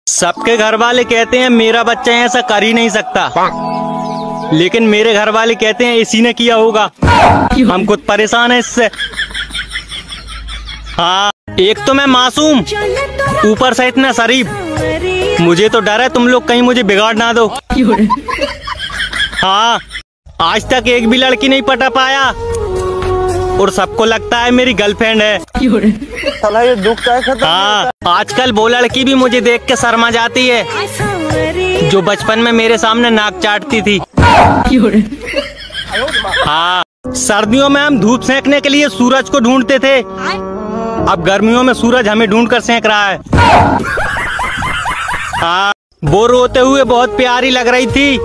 सबके घर वाले कहते हैं मेरा बच्चा ऐसा कर ही नहीं सकता, लेकिन मेरे घर वाले कहते हैं इसी ने किया होगा। हम खुद परेशान हैं इससे। हाँ, एक तो मैं मासूम, ऊपर से इतना शरीफ। मुझे तो डर है तुम लोग कहीं मुझे बिगाड़ ना दो। हाँ, आज तक एक भी लड़की नहीं पटा पाया और सबको लगता है मेरी गर्लफ्रेंड है। साला ये दुख का खत्म। हाँ, आजकल वो लड़की भी मुझे देख के शर्मा जाती है जो बचपन में मेरे सामने नाक चाटती थी। हाँ, सर्दियों में हम धूप सेकने के लिए सूरज को ढूंढते थे, अब गर्मियों में सूरज हमें ढूंढ कर सेक रहा है। हाँ, वो रोते हुए बहुत प्यारी लग रही थी,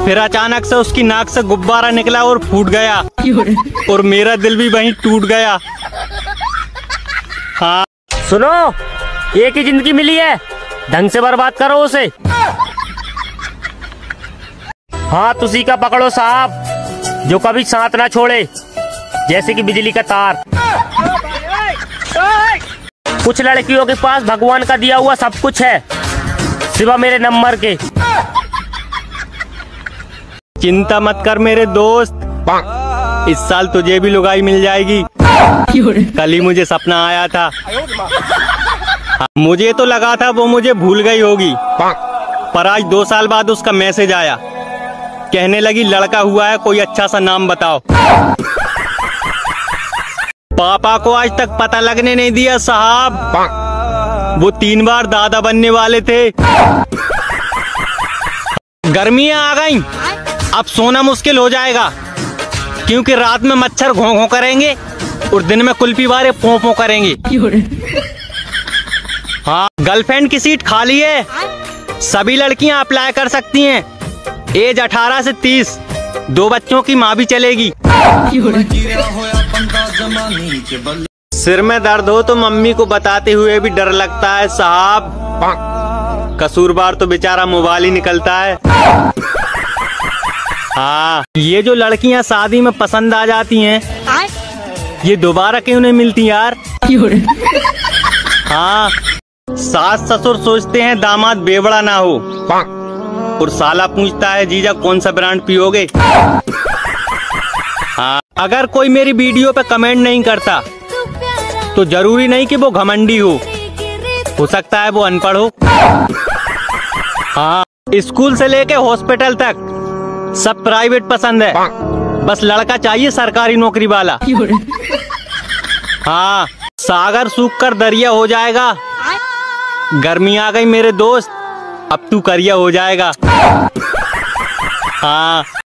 फिर अचानक से उसकी नाक से गुब्बारा निकला और फूट गया और मेरा दिल भी वहीं टूट गया। हाँ, सुनो, एक ही जिंदगी मिली है, ढंग से बर्बाद करो उसे। हाथ उसी का पकड़ो साहब जो कभी साथ ना छोड़े, जैसे कि बिजली का तार। कुछ लड़कियों के पास भगवान का दिया हुआ सब कुछ है, सिवा मेरे नंबर के। चिंता मत कर मेरे दोस्त, इस साल तुझे भी लुगाई मिल जाएगी। कल ही मुझे सपना आया था, मुझे तो लगा था वो मुझे भूल गई होगी, पर आज 2 साल बाद उसका मैसेज आया, कहने लगी लड़का हुआ है, कोई अच्छा सा नाम बताओ। पापा को आज तक पता लगने नहीं दिया साहब, वो 3 बार दादा बनने वाले थे। गर्मियां आ गईं, अब सोना मुश्किल हो जाएगा, क्योंकि रात में मच्छर घों घों करेंगे और दिन में कुल्फी वाले पों पों करेंगे। हाँ, गर्लफ्रेंड की सीट खाली है, सभी लड़कियां अप्लाई कर सकती हैं। एज 18 से 30, 2 बच्चों की माँ भी चलेगी। सिर में दर्द हो तो मम्मी को बताते हुए भी डर लगता है साहब, कसूरवार तो बेचारा मोबाइल ही निकलता है। हाँ, ये जो लड़कियां शादी में पसंद आ जाती हैं, ये दोबारा क्यों नहीं मिलती यार। हाँ, सास ससुर सोचते हैं दामाद बेवड़ा ना हो, और साला पूछता है जीजा कौन सा ब्रांड पियोगे। हाँ, अगर कोई मेरी वीडियो पे कमेंट नहीं करता तो जरूरी नहीं कि वो घमंडी हो सकता है वो अनपढ़ हो। हाँ, स्कूल से लेके हॉस्पिटल तक सब प्राइवेट पसंद है, बस लड़का चाहिए सरकारी नौकरी वाला। हाँ, सागर सूख कर दरिया हो जाएगा, गर्मी आ गई मेरे दोस्त, अब तू करिया हो जाएगा। हाँ।